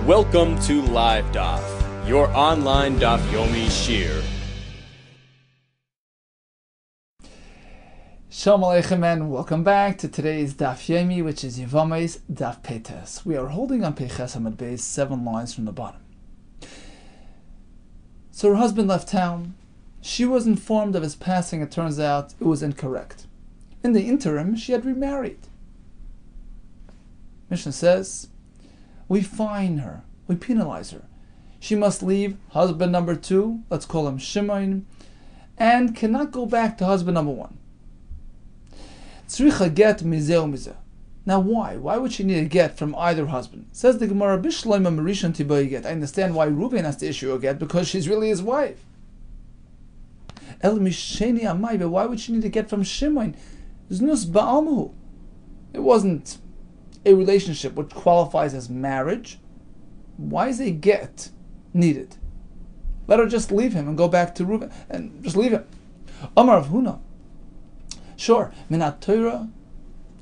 Welcome to Live Daf, your online Daf Yomi Shir. Shalom Aleichem and welcome back to today's Daf Yomi, which is Yevamos Daf Peites. We are holding on Peiches Hamad Beis, 7 lines from the bottom. So her husband left town. She was informed of his passing. It turns out it was incorrect. In the interim, she had remarried. Mishnah says, we fine her, we penalize her. She must leave husband number 2, let's call him Shimon, and cannot go back to husband number 1. Tzricha get mizeh umizeh. Now why? Why would she need a get from either husband? Says the Gemara, Bishloima Marishan Tiboy get. I understand why Reuben has to issue a get, because she's really his wife. El Misheni Amai, but why would she need a get from Shimon? Znus Ba'almuhu. It wasn't a relationship which qualifies as marriage. Why is a get needed? Let her just leave him and go back to Reuben and just leave him. Amar of Huna. Sure, Minat Torah,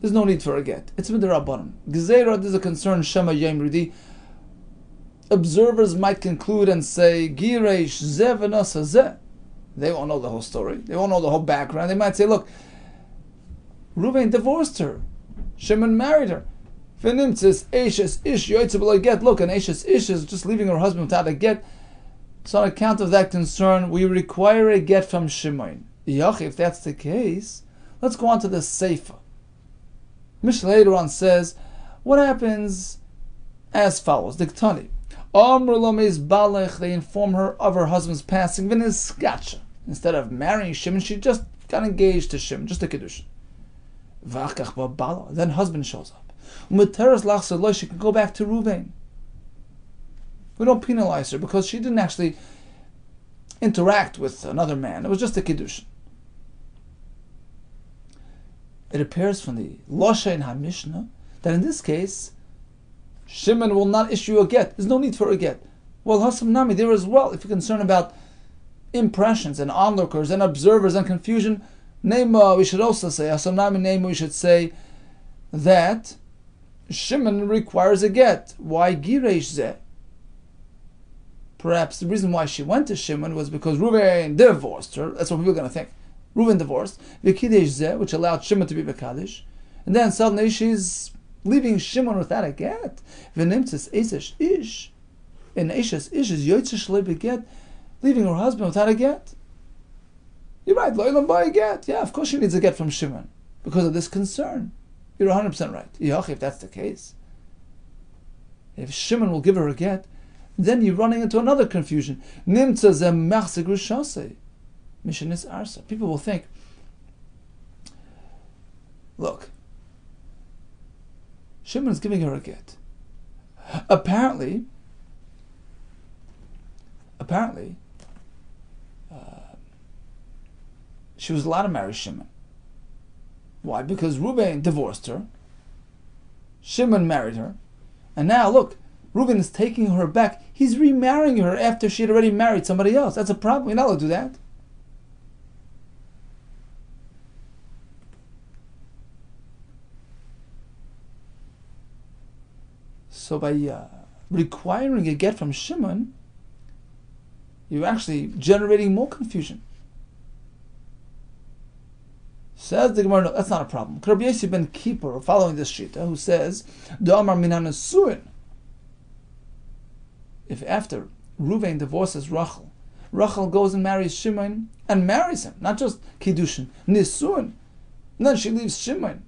there's no need for a get. It's midrabanan. Gezeira, there's a concern, Shema Yom Ridi. Observers might conclude and say, Gireish Zevenas Hazeh. They won't know the whole story. They won't know the whole background. They might say, look, Reuben divorced her. Shimon married her. V'nimtzis Eishes Ish Yoitze get. Look, an Eishes Ish is just leaving her husband without a get. So on account of that concern, we require a get from Shimon. Yach, if that's the case, let's go on to the Seifa. Mishnah later on says, what happens as follows. Diktani. They inform her of her husband's passing. Instead of marrying Shimon, she just got engaged to Shimon, just a kedushin. Then husband shows up. She can go back to Reuven. We don't penalize her because she didn't actually interact with another man. It was just a kedushin. It appears from the Loshen HaMishnah that in this case, Shimon will not issue a get. There's no need for a get. Well, Hasam Nami, there as well, if you're concerned about impressions and onlookers and observers and confusion, Nema, we should also say, Hasam Nami Nema, we should say that Shimon requires a get. Why Gireish Zeh? Perhaps the reason why she went to Shimon was because Reuven divorced her. That's what people are going to think. Reuven divorced, V'kidesh Zeh, which allowed Shimon to be V'kadesh, and then suddenly she's leaving Shimon without a get. V'nimtzis Eisesh Ish, and Eishes Ish is Yoitzish Le Beget, leaving her husband without a get. You're right, Lo'ilam Ba a get. Yeah, of course she needs a get from Shimon because of this concern. You're 100% right. Yach, if that's the case, if Shimon will give her a get, then you're running into another confusion. Nimtza Zeh Machzeg Rishasei. Missionis Arsa. People will think, look, Shimon is giving her a get. Apparently, she was allowed to marry Shimon. Why? Because Reuben divorced her, Shimon married her, and now look, Reuben is taking her back. He's remarrying her after she had already married somebody else. That's a problem. You're not allowed to do that. So by requiring a get from Shimon, you're actually generating more confusion. Says the Gemara, no, that's not a problem. Rabbi Yossi ben Kippur, following this shita, who says, D'amar minan nesuin. If after Reuven divorces Rachel, Rachel goes and marries Shimon and marries him, not just kiddushin, nesuin, and then she leaves Shimon,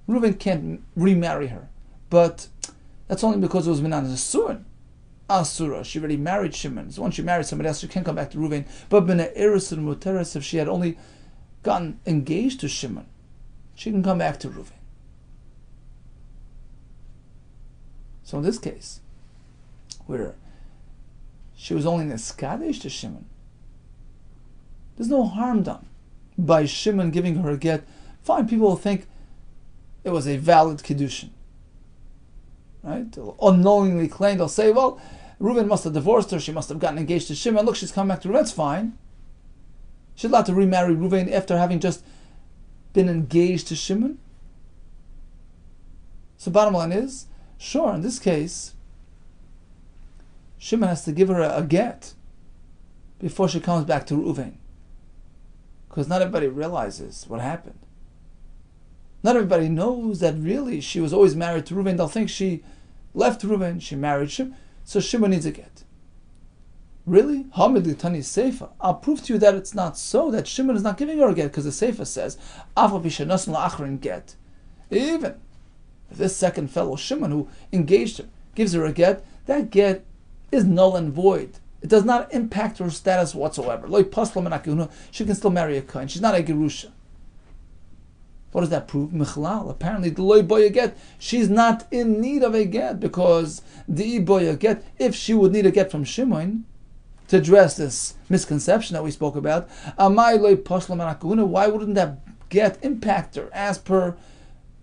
Reuven can't remarry her, but that's only because it was minan nesuin. Asura, she already married Shimon. So once she married somebody else, she can't come back to Reuven. But b'nei eris and muteris, if she had only gotten engaged to Shimon, she can come back to Reuven. So in this case, where she was only neskadesh to Shimon, there's no harm done by Shimon giving her a get. Fine, people will think it was a valid kiddushin. Right? They'll unknowingly claim, they'll say, well, Reuven must have divorced her, she must have gotten engaged to Shimon. Look, she's come back to Reuven, that's fine. She's allowed to remarry Reuven after having just been engaged to Shimon. So bottom line is, sure, in this case, Shimon has to give her a get before she comes back to Reuven. Because not everybody realizes what happened. Not everybody knows that really she was always married to Reuven. They'll think she left Reuven, she married Shimon, so Shimon needs a get. Really? Hamid Litani Seifa. I'll prove to you that it's not so, that Shimon is not giving her a get, because the Seifa says, Afa b'shanasan la'achrin get. Even if this second fellow, Shimon, who engaged her, gives her a get, that get is null and void. It does not impact her status whatsoever. She can still marry a kohen. She's not a gerusha. What does that prove? Michlal. Apparently, the loy boy a get. She's not in need of a get, because the boy a get, if she would need a get from Shimon to address this misconception that we spoke about, why wouldn't that get impact her as per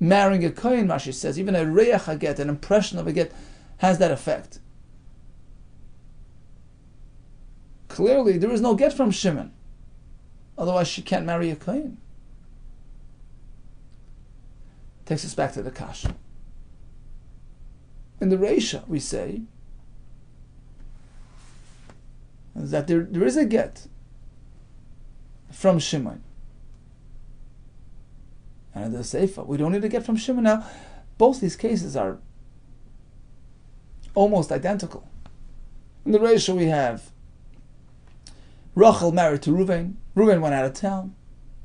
marrying a kohen? Rashi says even a reach a get, an impression of a get, has that effect. Clearly, there is no get from Shimon. Otherwise, she can't marry a kohen. Takes us back to the kasha. In the Reisha, we say that there is a get from Shimon. And in the Seifa, we don't need a get from Shimon. Now, both these cases are almost identical. In the Reisha, we have Rachel married to Reuven. Reuven went out of town.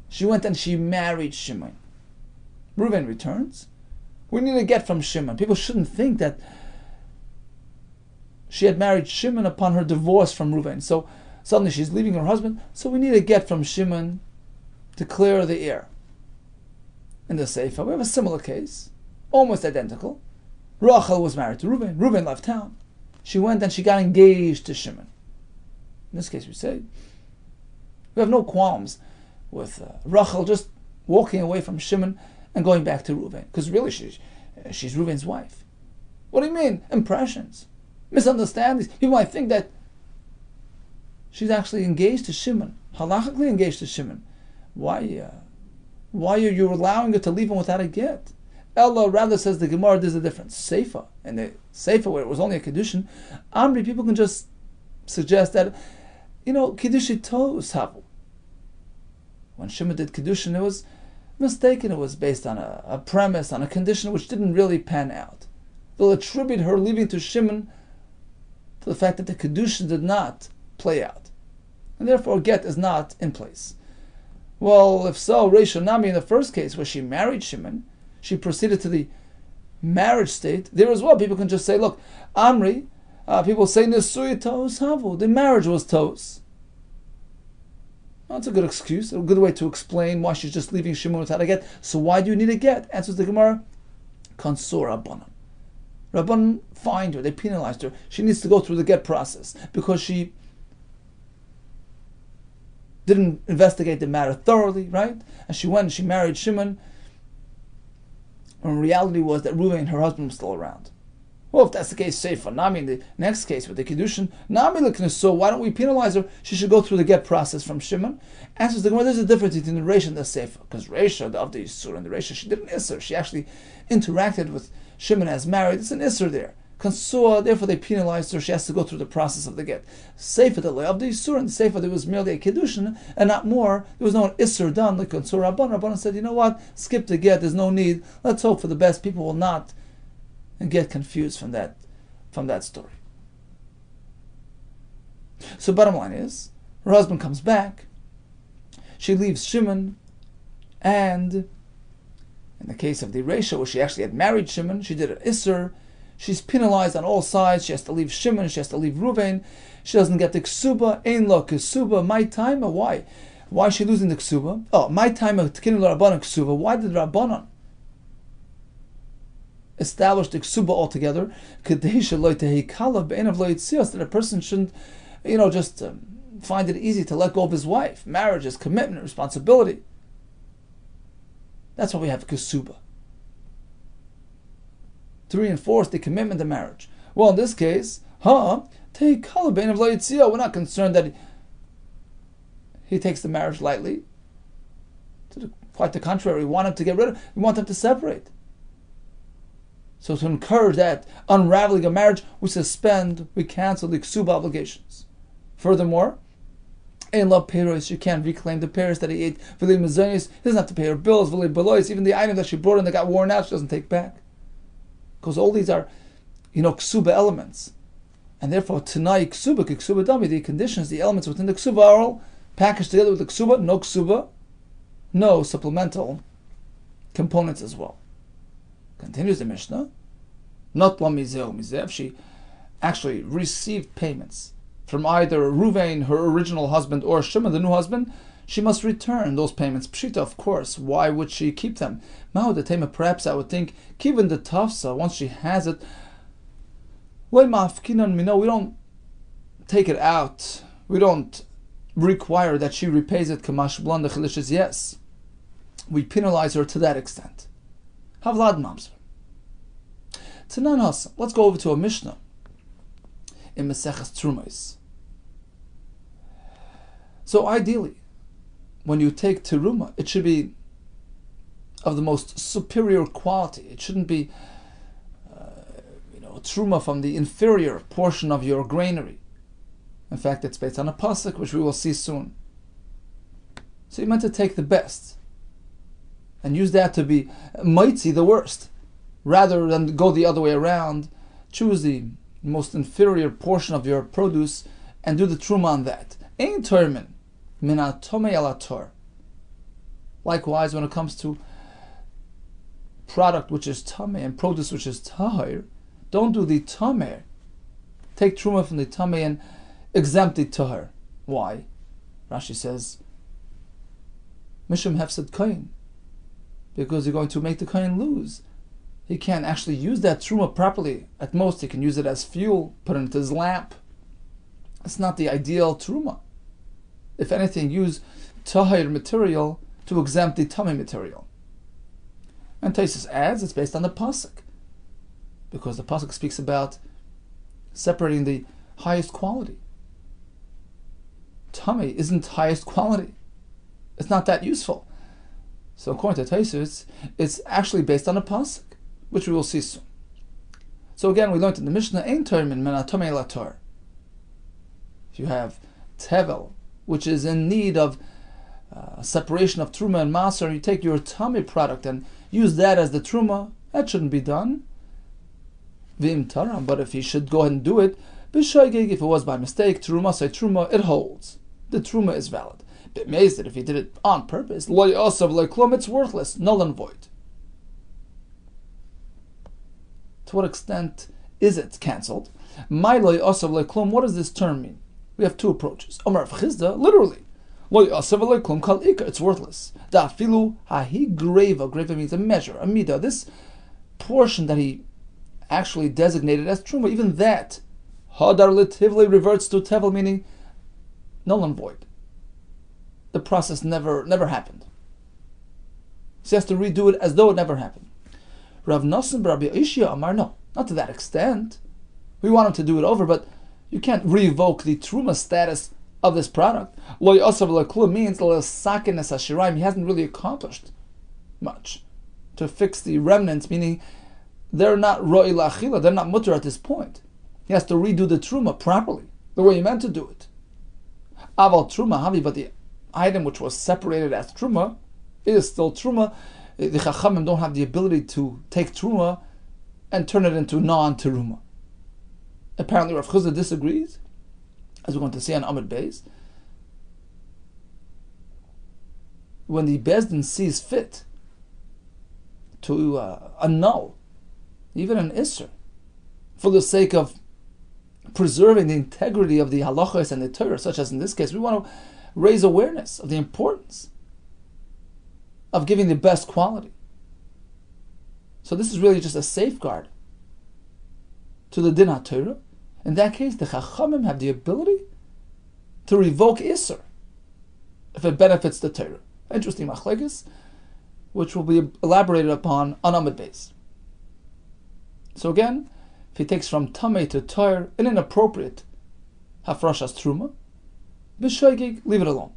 She went and she married Shimon. Reuven returns. We need a get from Shimon. People shouldn't think that she had married Shimon upon her divorce from Reuven. So suddenly she's leaving her husband. So we need a get from Shimon to clear the air. In the Seifa, we have a similar case, almost identical. Rachel was married to Reuven. Reuven left town. She went and she got engaged to Shimon. In this case, we say we have no qualms with Rachel just walking away from Shimon and going back to Reuven, because really she's Reuven's wife. What do you mean? Impressions, misunderstandings. People might think that she's actually engaged to Shimon, halachically engaged to Shimon. Why are you allowing her to leave him without a get? Ella rather says the Gemara, there's a difference. Seifa, and the Seifa where it was only a Kiddushin, Amri, people can just suggest that, Kiddushi Tos Havu. When Shimon did Kiddushin, it was mistaken. It was based on a premise, on a condition which didn't really pan out. They'll attribute her leaving to Shimon to the fact that the Kiddushin did not play out. And therefore, get is not in place. Well, if so, Reisha Nami, in the first case where she married Shimon, she proceeded to the marriage state. There as well, people can just say, look, Amri, people say Nesui Tos Havu, the marriage was Tos. Well, that's a good excuse, a good way to explain why she's just leaving Shimon without a get. So why do you need a get? Answers the Gemara, Kansor Rabbanan. Rabbanan fined her, they penalized her. She needs to go through the get process because she didn't investigate the matter thoroughly, right? And she went and she married Shimon, when reality was that Reuven and her husband was still around. Well, if that's the case, say for Nami, in the next case with the Kiddushin, Nami looking, so why don't we penalize her? She should go through the get process from Shimon. Answers the Gemara, there's a difference between the Reisha and the Seifa. Because Reisha, of the Yisur, and the Reisha, she did an Isser. She actually interacted with Shimon as married. It's an Isser there. Kansua, therefore they penalized her. She has to go through the process of the get. Seifa, the of the Yisur, and the Seifa, there was merely a Kiddushin and not more. There was no Isser done like Kansur Rabban. Rabban said, you know what? Skip the get. There's no need. Let's hope for the best. People will not get confused from that story. So bottom line is, her husband comes back, she leaves Shimon, and in the case of the Reisha, where she actually had married Shimon, she did an Isser, she's penalized on all sides. She has to leave Shimon, she has to leave Reuven, she doesn't get the Ksuba, Ein Lo Ksuba, my time, or why? Why is she losing the Ksuba? Oh, my time of Tkin Lo Rabbanon Ksuba, why did Rabbanon establish the Ksuba altogether? That a person shouldn't, just find it easy to let go of his wife. Marriage is commitment, responsibility. That's why we have Ksuba, to reinforce the commitment to marriage. Well, in this case, we're not concerned that he takes the marriage lightly. Quite the contrary, we want him to get rid of, we want them to separate. So to encourage that unraveling of marriage, we cancel the ksuba obligations. Furthermore, in love peiros, you can't reclaim the peiros that he ate. V'lei mezayis, he doesn't have to pay her bills. V'lei belois, even the item that she brought in that got worn out, she doesn't take back. Because all these are, ksuba elements. And therefore, tanai ksuba, ksuba dami, the conditions, the elements within the ksuba are all packaged together with the ksuba, no supplemental components as well. Continues the Mishnah, not la mizeh mizeh, if she actually received payments from either Ruvain, her original husband, or Shimon, the new husband, she must return those payments. Pshita, of course. Why would she keep them? Ma'od, perhaps I would think, given the tafsa, once she has it, we don't take it out. We don't require that she repays it. Kamash blanda chilishis, yes. We penalize her to that extent. Havlad mamzer. Tanan Hasan. Let's go over to a Mishnah in Maseches Trumos. So ideally, when you take teruma, it should be of the most superior quality. It shouldn't be, truma from the inferior portion of your granary. In fact, it's based on a pasuk, which we will see soon. So you meant to take the best and use that to be mighty, the worst, rather than go the other way around. Choose the most inferior portion of your produce and do the truma on that. Ein termin min atomei ala tor. Likewise, when it comes to product which is tamei and produce which is tahir, don't do the tamei. Take truma from the tamei and exempt the tahir. Why? Rashi says, Mishum hefsed kohen, because you're going to make the kohen lose. He can't actually use that truma properly. At most, he can use it as fuel, put it into his lamp. It's not the ideal truma. If anything, use tahir material to exempt the tamei material. And Taisus adds, it's based on the pasuk, because the pasuk speaks about separating the highest quality. Tamei isn't highest quality. It's not that useful. So according to Taisus, it's actually based on a pasuk, which we will see soon. So again, we learned in the Mishnah, ein termin min atomei la tor. If you have tevel, which is in need of separation of truma and maser, you take your tamei product and use that as the truma, that shouldn't be done. Vim taram, but if he should go ahead and do it, b'shoigig, if it was by mistake, truma say truma, it holds. The truma is valid. B'meiz, that if he did it on purpose, lo yosav lo klum, it's worthless, null and void. To what extent is it cancelled? My lo yosav lo klum, what does this term mean? We have two approaches. Omar of Chizda, literally, lo yosav lo klum kal ikar, it's worthless. Da filu hahi greva, greva means a measure, a midah. This portion that he actually designated as truma, even that hadar litivli reverts to tevel, meaning null and void. The process never happened. So he has to redo it as though it never happened. Rav Nosson Rabbi Ishia Amar, no, not to that extent. We want him to do it over, but you can't revoke the truma status of this product. Lo yosav lo klum means he hasn't really accomplished much to fix the remnants, meaning they're not ro'i la'achila, they're not mutter at this point. He has to redo the truma properly, the way he meant to do it. Aval truma havi, but the item which was separated as truma is still truma. The chachamim don't have the ability to take truma and turn it into non-teruma. Apparently Rav Chuzah disagrees, as we're going to see on Amud Beis. When the Bezdin sees fit to annul even an Isser, for the sake of preserving the integrity of the halachos and the Torah, such as in this case, we want to raise awareness of the importance of giving the best quality. So this is really just a safeguard to the din HaTorah. In that case, the Chachamim have the ability to revoke Isser if it benefits the Torah. Interesting machlekes, which will be elaborated upon on Amud Beis. So again, if he takes from Tamei to Torah an inappropriate hafrashas truma, b'shoigig, leave it alone.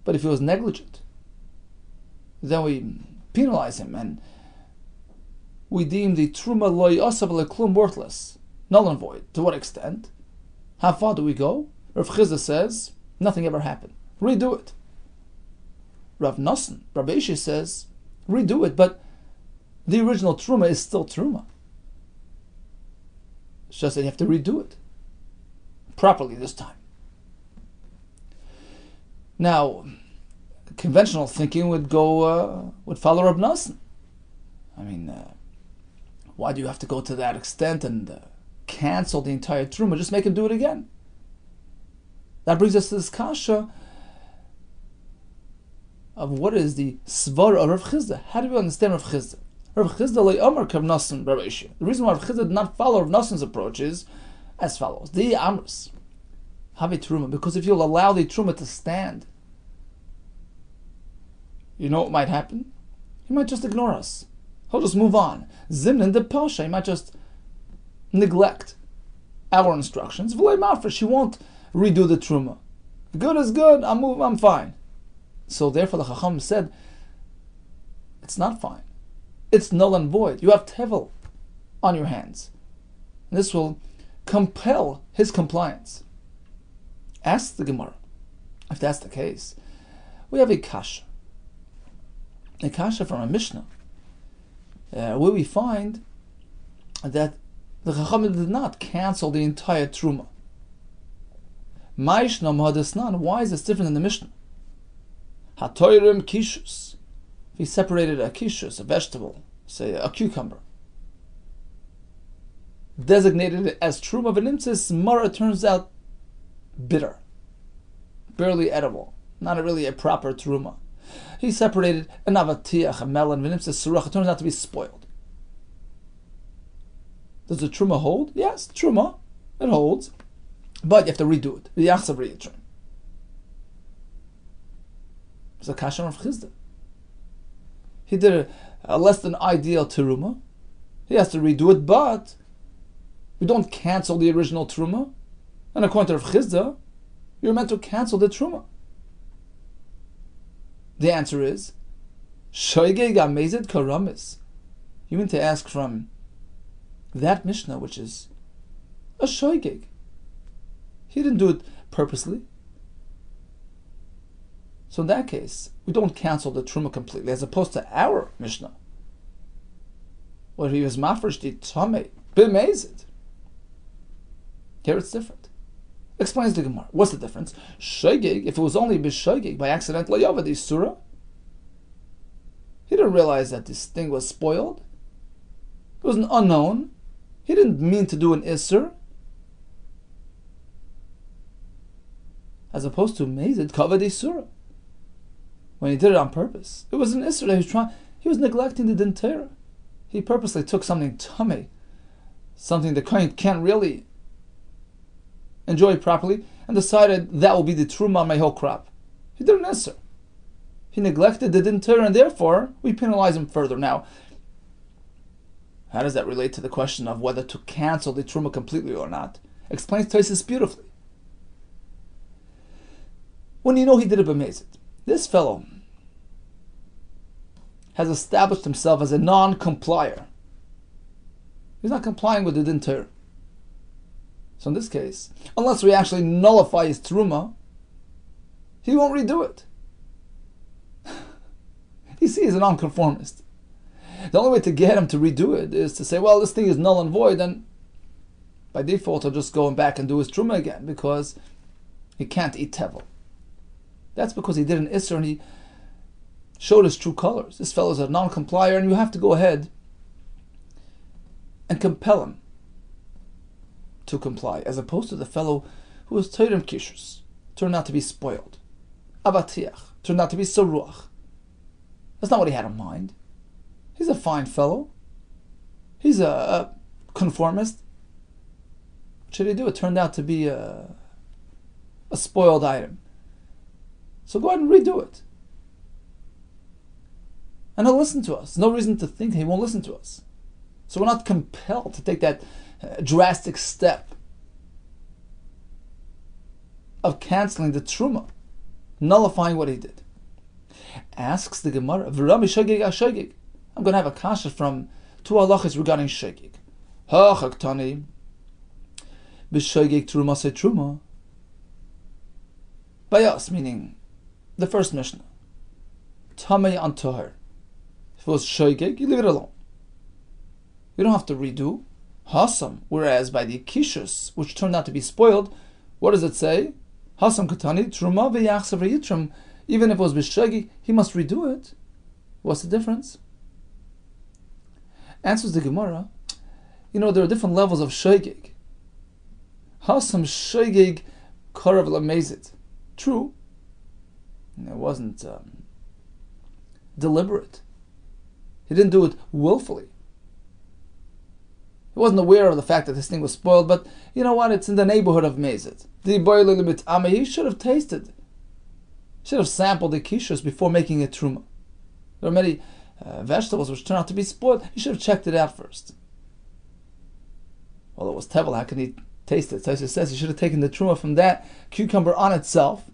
But if he was negligent, then we penalize him and we deem the truma loy asab leklum worthless, null and void. To what extent? How far do we go? Rav Chizda says nothing ever happened. Redo it. Rav Nosson, Rabbi Yehuda says redo it, but the original truma is still truma. It's just that you have to redo it properly this time. Now, conventional thinking would follow Rav Nosson. I mean, why do you have to go to that extent and cancel the entire truma? Just make him do it again. That brings us to this kasha of what is the svar of Rav Chizda. How do we understand Rav Chizda? Rav Chizda le Amar Kav Nosson Rabbi Yehuda. The reason why Rav Chizda did not follow Rav Nosson's approach is as follows: the Amrus have a truma, because if you'll allow the truma to stand, you know what might happen? He might just ignore us. He'll just move on. Zimnin de pasha. He might just neglect our instructions. V'lei mafresh. He won't redo the truma. Good is good. I'm fine. So therefore, the Chacham said, it's not fine. It's null and void. You have tevel on your hands. And this will compel his compliance. Ask the Gemara. If that's the case, we have a kasha. A kasha from a Mishnah, where we find that the Chacham did not cancel the entire truma. Ma'ishna mahadasnan. Why is this different than the Mishnah? Hatoirim kishus. If he separated a kishus, a vegetable, say a cucumber, designated it as truma v'nimtzis, mara turns out bitter, barely edible, not really a proper truma. He separated an avatiach, a melon, v'nimtzis surach, it turns out to be spoiled. Does the truma hold? Yes, truma, it holds, but you have to redo it. V'yachsav riyatrim. It's a kasha of Chizda. He did a less than ideal teruma. He has to redo it, but we don't cancel the original truma. And according to Rav Chizda, you're meant to cancel the truma. The answer is shoygeg amezid karamis. You mean to ask from that Mishnah, which is a shoygeg. He didn't do it purposely. So in that case, we don't cancel the truma completely, as opposed to our Mishnah, where he was mafresh the tamei b'mezid. Here it's different. Explains the Gemara. What's the difference? Shogeg, if it was only b'shogeg, by accident, lo yavad isura, he didn't realize that this thing was spoiled. It was an unknown. He didn't mean to do an isur. As opposed to mezid kavad isura. When he did it on purpose, it was an isur that he was neglecting the din Torah. He purposely took something tummy, something the kohen can't really enjoy properly, and decided that will be the truma on my whole crop. He did an isur. He neglected the din Torah, and therefore we penalize him further. Now, how does that relate to the question of whether to cancel the truma completely or not? Explains Tosfos beautifully. When you know he did it b'mezid, this fellow has established himself as a non-complier. He's not complying with the din Torah. So in this case, unless we actually nullify his truma, he won't redo it. You see, he's a non-conformist. The only way to get him to redo it is to say, well, this thing is null and void, and by default he'll just go back and do his truma again, because he can't eat tevel. That's because he did an isser and he showed his true colors. This fellow is a non-complier, and you have to go ahead and compel him to comply, as opposed to the fellow who was Toirem Kishus, turned out to be spoiled. Avatiach, turned out to be Saruach. That's not what he had in mind. He's a fine fellow. He's a conformist. What should he do? It turned out to be a spoiled item. So go ahead and redo it. And he'll listen to us. No reason to think he won't listen to us. So we're not compelled to take that drastic step of canceling the truma, nullifying what he did. Asks the Gemara, I'm going to have a kasha from Two halachas regarding shogeg. Ha'chaktani b'shogeg truma se truma. By us, meaning the first Mishnah. Tamei on toher. If it was shogeg, you leave it alone. You don't have to redo. Hasam, whereas by the kishus, which turned out to be spoiled, what does it say? Hasam katani truma v'yachsav v'yitrum. Even if it was b'shogeg, he must redo it. What's the difference? Answers the Gemara. There are different levels of shogeg. Hasam shogeg karav lamezit. True. It wasn't deliberate. He didn't do it willfully. He wasn't aware of the fact that this thing was spoiled, but you know what? It's in the neighborhood of mezit. He should have tasted. Should have sampled the kishus before making a truma. There are many vegetables which turn out to be spoiled. He should have checked it out first. Well, it was tevel. How can he taste it? So he says he should have taken the truma from that cucumber on itself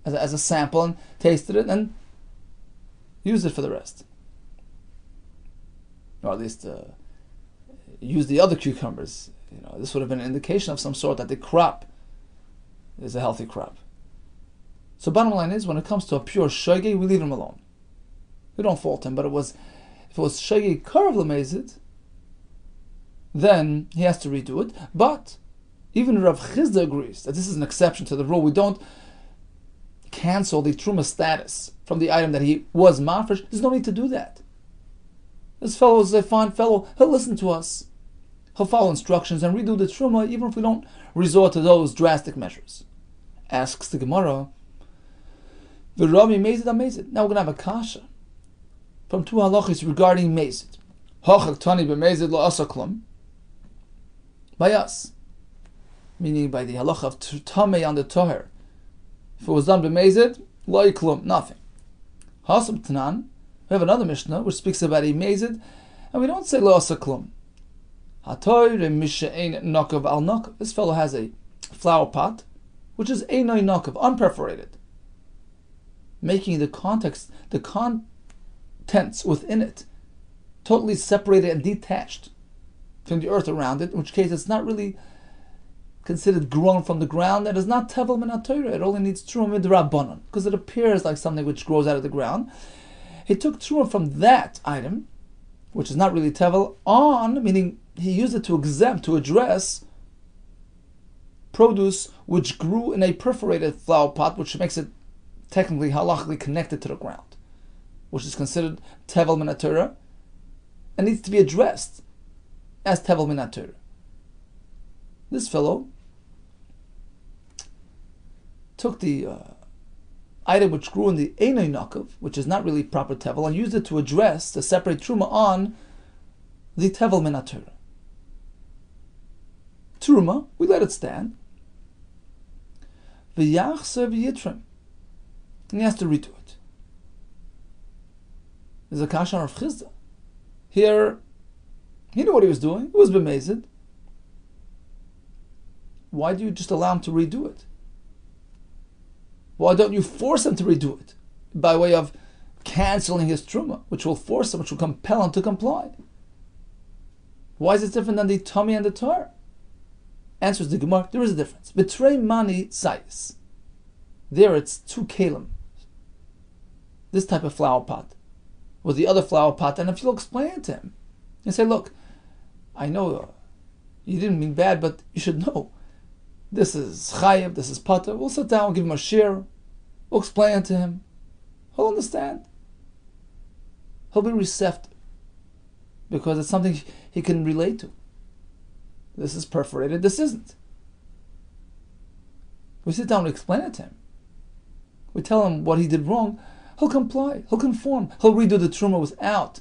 as a sample and tasted it and used it for the rest. Or at least use the other cucumbers. This would have been an indication of some sort that the crop is a healthy crop. So bottom line is, when it comes to a pure shogeg, we leave him alone. We don't fault him, but if it was shogeg karav lamezit, then he has to redo it. But even Rav Chizda agrees that this is an exception to the rule. We don't cancel the truma status from the item that he was mafresh. There's no need to do that. This fellow is a fine fellow. He'll listen to us. He'll follow instructions and redo the truma, even if we don't resort to those drastic measures. Asks the Gemara, the Rabbi mezid amezid. Now we're going to have a kasha from two halachis regarding mezid. Hachak tani b'mezid la'asaklum. By us, meaning by the halacha of tamei on the toher. If it was done b'mezid, la'iklum, nothing. Hasab tanan. We have another Mishnah which speaks about a mezid, and we don't say la'asaklum. Hatoy re'mishe'ein nakav al nakav. This fellow has a flower pot, which is einay nakav, unperforated, making the contents within it totally separated and detached from the earth around it, in which case it's not really considered grown from the ground. It is not tevel min haTorah. It only needs truma midrabanan, because it appears like something which grows out of the ground. He took truma from that item, which is not really tevel, meaning he used it to exempt, to address produce which grew in a perforated flower pot, which makes it technically halachically connected to the ground, which is considered tevel min haTorah, and needs to be addressed as tevel min haTorah. This fellow took the item which grew in the einay nakav, which is not really proper tevel, and used it to address, to separate truma on the tevel min haTorah. Truma, we let it stand. V'yachser v'yitrim, and he has to redo it. There's a kasha on Rav Chizda. Here, he knew what he was doing. It was b'mezid. Why do you just allow him to redo it? Why don't you force him to redo it by way of canceling his truma, which will force him, which will compel him to comply? Why is it different than the tummy and the tar? Answers the Gemara, there is a difference. Betrei mani sayis. There it's two kalim. This type of flower pot with the other flower pot, and if you'll explain it to him and say, look, I know you didn't mean bad, but you should know this is chayiv, this is pata. We'll sit down, we'll give him a shir, we'll explain it to him. He'll understand. He'll be receptive because it's something he can relate to. This is perforated, this isn't. We sit down and explain it to him. We tell him what he did wrong. He'll comply, he'll conform, he'll redo the truma without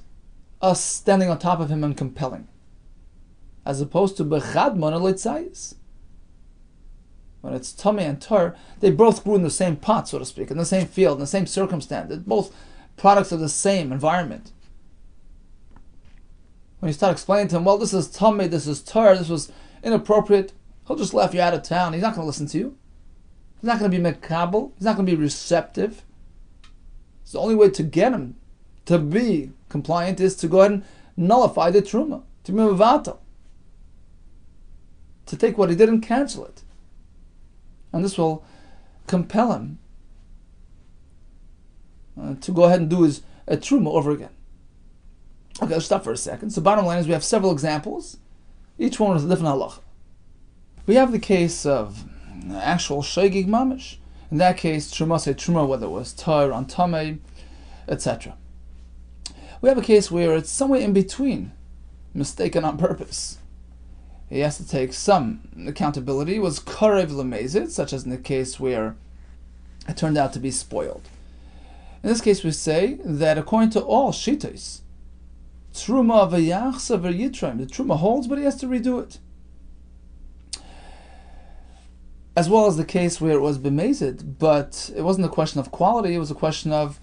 us standing on top of him and compelling. As opposed to bechad mana leitzayis. When it's tummy and tar, they both grew in the same pot, so to speak, in the same field, in the same circumstance. Both products of the same environment. When you start explaining to him, well, this is tummy, this is tar, this was inappropriate, he'll just laugh you out of town. He's not going to listen to you. He's not going to be mekabel. He's not going to be receptive. It's the only way to get him to be compliant is to go ahead and nullify the truma, to be mevatel, to take what he did and cancel it. And this will compel him to go ahead and do his truma over again. Okay, let's stop for a second. So bottom line is we have several examples, each one with a different halacha. We have the case of actual shaygig mamish. In that case, truma say truma, whether it was tar on tamei, etc. We have a case where it's somewhere in between, mistaken on purpose. He has to take some accountability. It was karev lemezid, such as in the case where it turned out to be spoiled. In this case, we say that according to all shitos, truma v'yachsa v'yitrim, the truma holds, but he has to redo it. As well as the case where it was b'mezid, but it wasn't a question of quality, it was a question of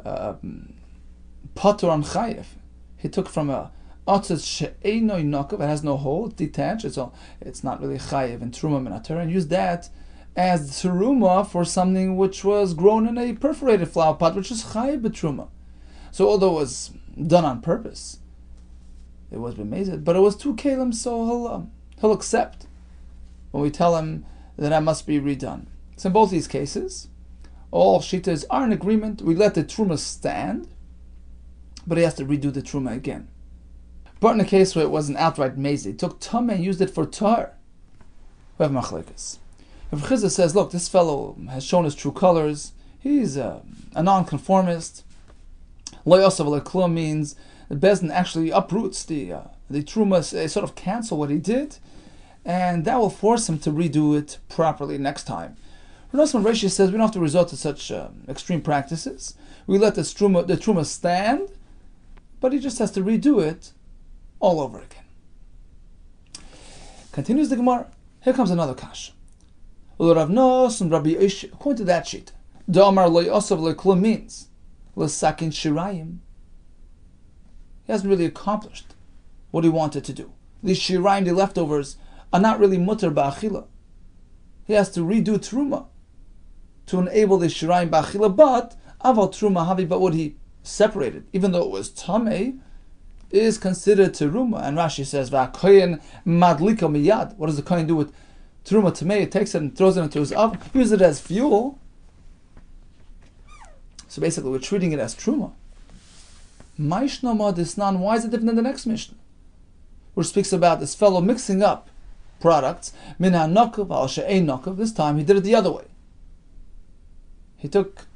patur on chayev. He took from a otzes she'einoi nakav, it has no hole, it's detached, it's not really chayev and truma minater, and used that as teruma for something which was grown in a perforated flower pot, which is chayev b'truma. So although it was done on purpose, it was b'mezid, but it was two kalim, so he'll accept when we tell him that must be redone. So in both these cases, all shitas are in agreement. We let the truma stand, but he has to redo the truma again. But in the case where it was an outright mezid, he took tameh and used it for tar, we have machlekes. If Chizah says, look, this fellow has shown his true colors, he's a non-conformist. Lo yosav leklum means the Bezdin actually uproots the truma, they sort of cancel what he did, and that will force him to redo it properly next time. Ranosman Reishi says we don't have to resort to such extreme practices. We let the truma stand, but he just has to redo it all over again. Continues the Gemara. Here comes another kasha. Rav Nos and Rabbi Yehuda, according to that sheet, Da'amar lo yosav leklum means l'sakin shirayim. He hasn't really accomplished what he wanted to do. These shirayim, the leftovers, are not really mutter ba'achila. He has to redo truma to enable the shirayim ba'achila, but aval truma havi, but what he separated, even though it was tamei, is considered teruma. And Rashi says, va'koyin madlika miyad. What does the kohen do with truma tamei? It takes it and throws it into his oven, uses it as fuel. So basically we're treating it as truma. Maishnama disnan, why is it different than the next Mishnah, which speaks about this fellow mixing up products, min ha'nakav al she'ein nakav. This time he did it the other way. He took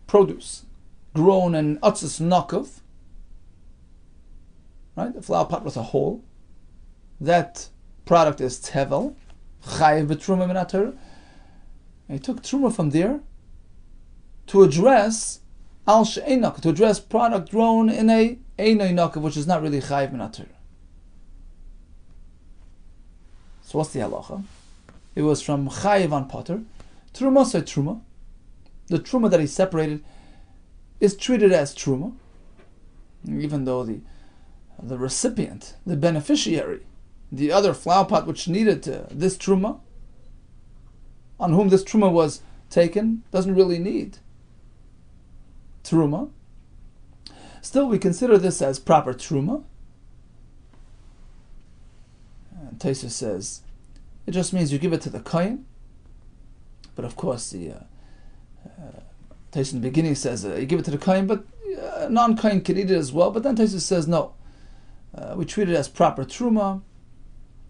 produce grown in atzis nakav, right? The flower pot with a hole. That product is tevel, chayiv b'truma min ha'torah. He took truma from there to address al she'ein nakav, to address product grown in a einoi nakav, which is not really chayiv min ha'torah. So what's the halacha? It was from chayiv on potter. Truma say truma. The truma that he separated is treated as truma, even though the recipient, the beneficiary, the other flower pot which needed this truma, on whom this truma was taken, doesn't really need truma. Still, we consider this as proper truma. And Tosfos says it just means you give it to the kohen, but of course the Tosfos in the beginning says you give it to the kohen, but non-kohen can eat it as well. But then Tosfos says no, we treat it as proper truma,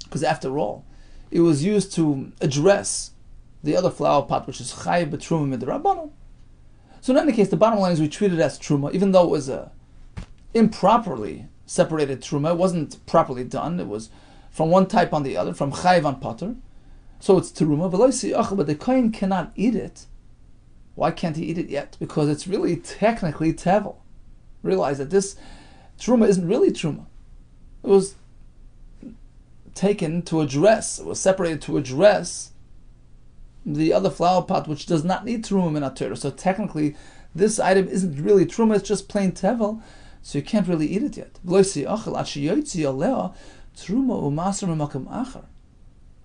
because after all, it was used to address the other flower pot, which is chayiv b'truma midrabanan. So in any case, the bottom line is we treat it as truma, even though it was a improperly separated truma. It wasn't properly done. It was from one type on the other, from chayiv on potter. So it's teruma. But the kohen cannot eat it. Why can't he eat it yet? Because it's really technically tevel. Realize that this truma isn't really truma. It was taken to address, it was separated to address the other flower pot which does not need truma min ha'torah. So technically this item isn't really truma, it's just plain tevel, so you can't really eat it yet. It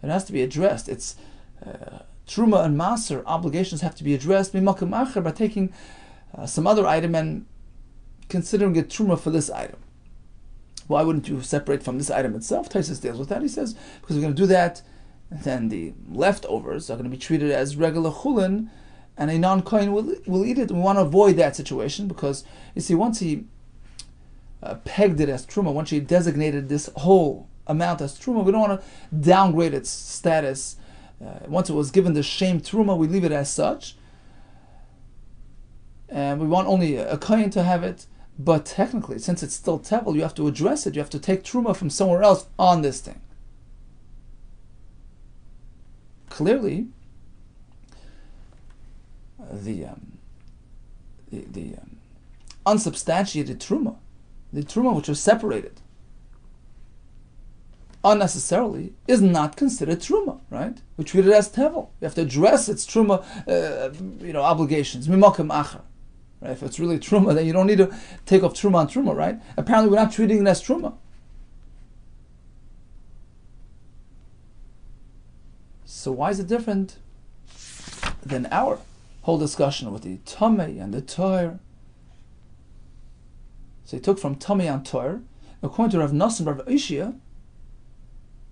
has to be addressed. It's truma and maser obligations have to be addressed by taking some other item and considering it truma for this item. Why wouldn't you separate from this item itself? Taisus deals with that. He says, because we're going to do that, then the leftovers are going to be treated as regular chulin, and a non-kohen will eat it. We want to avoid that situation because, you see, once he pegged it as truma, once he designated this whole amount as truma, we don't want to downgrade its status. Once it was given the shame truma, we leave it as such. And we want only a kohen to have it. But technically, since it's still tevel, you have to address it. You have to take truma from somewhere else on this thing. Clearly, the unsubstantiated truma, the truma which was separated unnecessarily, is not considered truma, right? We treat it as tevel. You have to address its truma, obligations. Mimakim achar. Right? If it's really truma, then you don't need to take off truma on truma, right? Apparently, we're not treating it as truma. So why is it different than our whole discussion with the tamei and the toir? So he took from tamei and toir. According to Rav Nassim, Rav Ishia,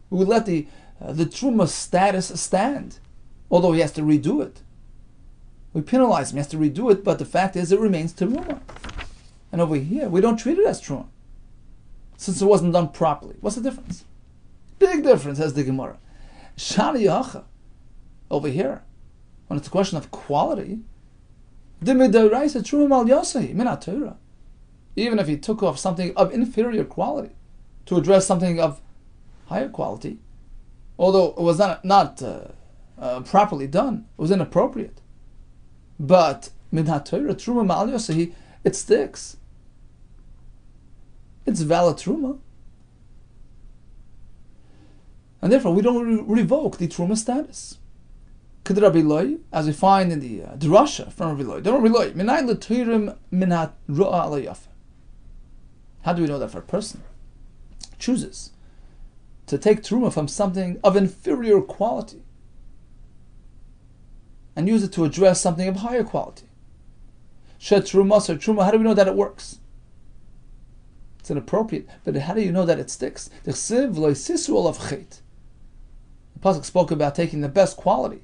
we would let the truma status stand, although he has to redo it. We penalize him, he has to redo it, but the fact is it remains teruma. And over here, we don't treat it as truma, since it wasn't done properly. What's the difference? Big difference, says the Gemara. Shani yacha. Over here, when it's a question of quality, even if he took off something of inferior quality to address something of higher quality, although it was not properly done, it was inappropriate. But minhat Torah, truma ma'al yosahi, it sticks. It's valid truma. And therefore, we don't revoke the truma status. Kid Rabbi Loi, as we find in the drasha from Rabbi Loi. Don't Rabbi Loi, minay l'toirim minhat ru'a ala yafa. How do we know that if a person chooses to take truma from something of inferior quality and use it to address something of higher quality? Shed truma or truma, how do we know that it works? It's inappropriate, but how do you know that it sticks? The Pasuk spoke about taking the best quality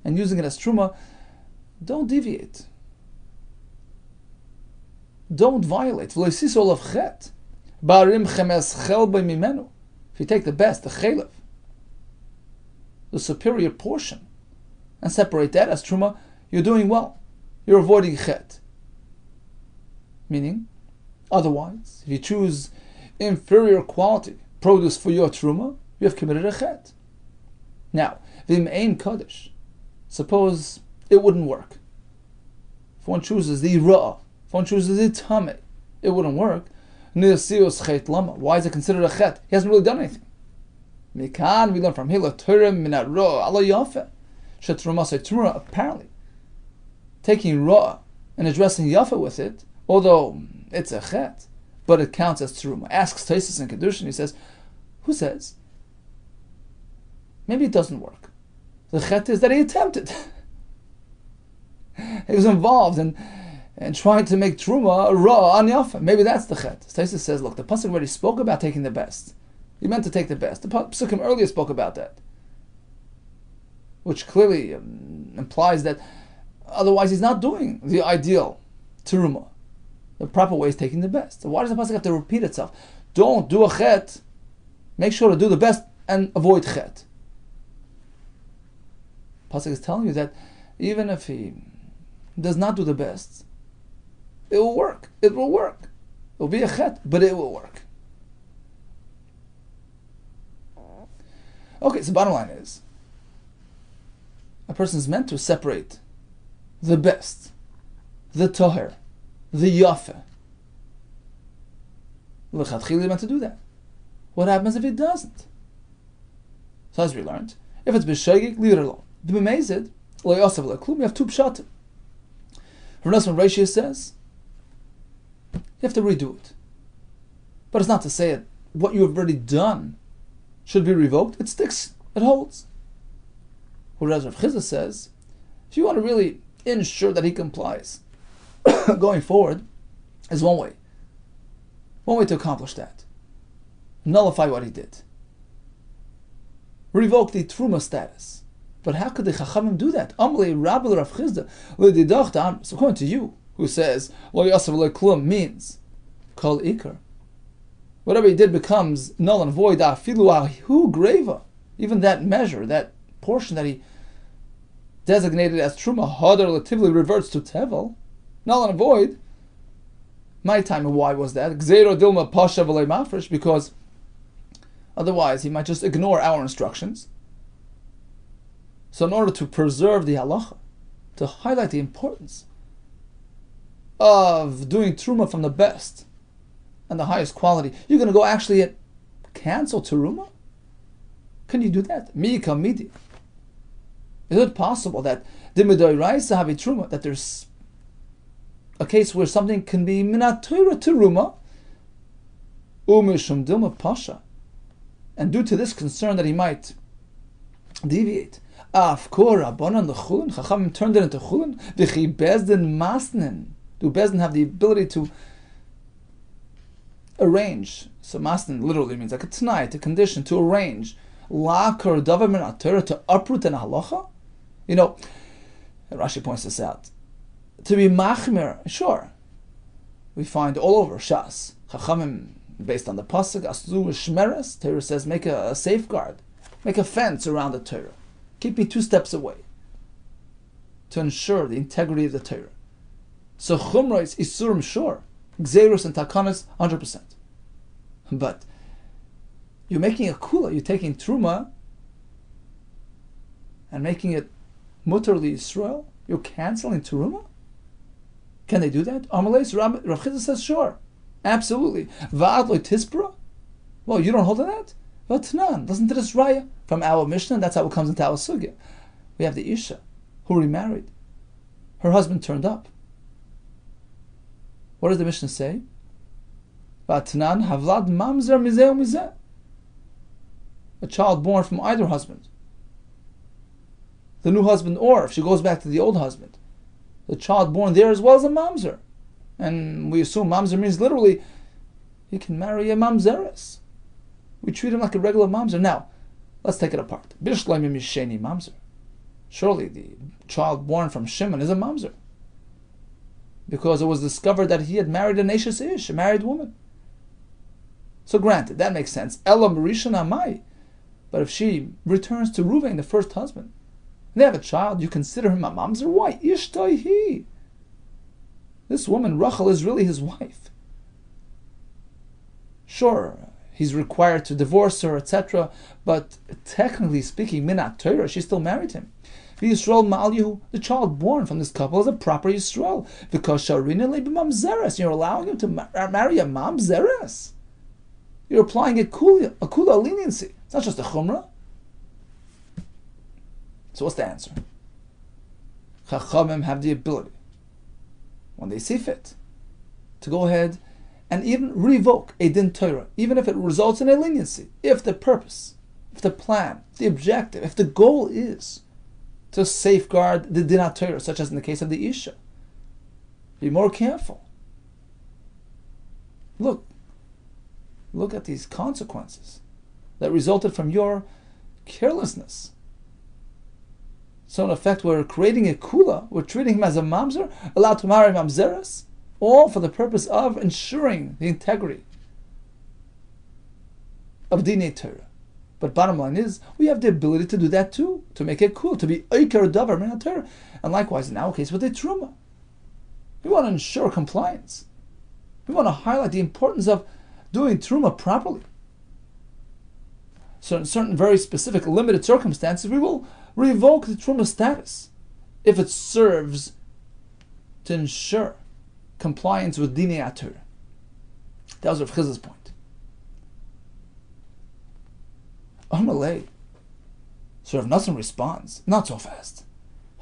and using it as truma. Don't deviate. Don't violate. If you take the best, the chelev, the superior portion, and separate that as truma, you're doing well. You're avoiding chet. Meaning, otherwise, if you choose inferior quality produce for your truma, you have committed a chet. Now, vim ein kaddish. Suppose it wouldn't work. If one chooses the ra'ah, if one chooses the tameh, it wouldn't work. Why is it considered a chet? He hasn't really done anything. Mikan, we learn from hila turim minat ra'ah ala yafe. Shetruma, apparently, taking ra'ah and addressing yafe with it, although it's a chet, but it counts as truma. Asks Taisus and Kedushin, he says, who says? Maybe it doesn't work. The chet is that he attempted. He was involved in trying to make truma raw on yafa. Maybe that's the chet. Taisus says, look, the pasuk already spoke about taking the best. He meant to take the best. The pasukim earlier spoke about that, which clearly implies that otherwise he's not doing the ideal teruma. The proper way is taking the best. So why does the pasuk have to repeat itself? Don't do a chet. Make sure to do the best and avoid chet. Pasuk is telling you that even if he does not do the best, it will work. It will work. It will be a chet, but it will work. Okay, so bottom line is, a person is meant to separate the best, the toher, the yafe. L'chadchila is meant to do that. What happens if it doesn't? So as we learned, if it's b'shegig, leave it alone. B'mezid, lo yasav le'klum, you have two pshatim. Rav Rashi says, you have to redo it. But it's not to say that what you have already done should be revoked. It sticks. It holds. Whereas Rav Chizah says, if you want to really ensure that he complies going forward, is one way. One way to accomplish that. nullify what he did. Revoke the Truma status. But how could the Chachamim do that? So according to you, who says, Lo Yasav Lo Klum means, Kol Ikar. Whatever he did becomes null and void, Afilu Greva. Even that measure, that portion that he designated as Truma, Hadar relatively reverts to Tevel, null and void. My time, and why was that? Gzeiro Dilma Pasha V'lei Mafresh, because otherwise he might just ignore our instructions. So in order to preserve the halacha, to highlight the importance of doing Truma from the best and the highest quality, you're going to go actually cancel Teruma? Can you do that? Mika midi. Is it possible that that there's a case where something can be minatura teruma, umishum dilma pasha, and due to this concern that he might deviate, afkor rabbanan lechulin, chachamim turned it into chulin, v'chi bezdin masnin. Do bezdin have the ability to arrange? So masnin literally means like a t'nai, to condition, to arrange. Lakar davar min atera, to uproot an halacha. You know, Rashi points this out. To be machmir, sure, we find all over Shas. Chachamim, based on the pasuk, aslu shmeres, Torah says, make a safeguard, make a fence around the Torah. Keep me 2 steps away to ensure the integrity of the Torah. So chumra is isurim, sure. Gzeirus and takanas, 100%. But you're making a kula, you're taking truma and making it mutar li Yisrael. You're canceling teruma. Can they do that? Amalei, Rav Chizah says, sure, absolutely. Va'ad lo tispra. Well, you don't hold to that. Vatnan, listen to this raya from our Mishnah. That's how it comes into our sugya. We have the Isha who remarried. Her husband turned up. What does the Mishnah say? Vatnan havlad mamzer mizeh mizeh. A child born from either husband, the new husband, or if she goes back to the old husband, the child born there as well as a mamzer. And we assume mamzer means literally he can marry a mamzeres. We treat him like a regular mamzer. Now, let's take it apart. Bishleim misheni mamzer. Surely the child born from Shimon is a mamzer, because it was discovered that he had married a Neshes Ish, a married woman. So granted, that makes sense. Ella Marishan Amai. But if she returns to Ruvain, the first husband, and they have a child, you consider him a mamzer? Why? Ishtayhi. This woman, Rachel, is really his wife. Sure, he's required to divorce her, etc. But technically speaking, Minat Torah, she still married him. The Yisrael Ma'al, the child born from this couple is a proper Yisrael. Because Sharina le b'mamzeres, you're allowing him to marry a mamzeres. You're applying a kula leniency. It's not just a chumrah. So what's the answer? Chachamim have the ability, when they see fit, to go ahead and even revoke a din Torah, even if it results in a leniency, if the purpose, if the plan, the objective, if the goal is to safeguard the din Torah, such as in the case of the Isha. Be more careful. Look at these consequences that resulted from your carelessness. So in effect, we're creating a kula, we're treating him as a mamzer, allowed to marry mamzeres, all for the purpose of ensuring the integrity of Dinei Torah. But bottom line is, we have the ability to do that too, to make it cool, to be Eikar Davar Min HaTorah. And likewise in our case with the Truma. We want to ensure compliance. We want to highlight the importance of doing Truma properly. So in certain very specific limited circumstances, we will revoke the Truma status if it serves to ensure compliance with Dinei Torah. That was Rav Chizah's point. Amalei. So Rav Nassim responds, not so fast.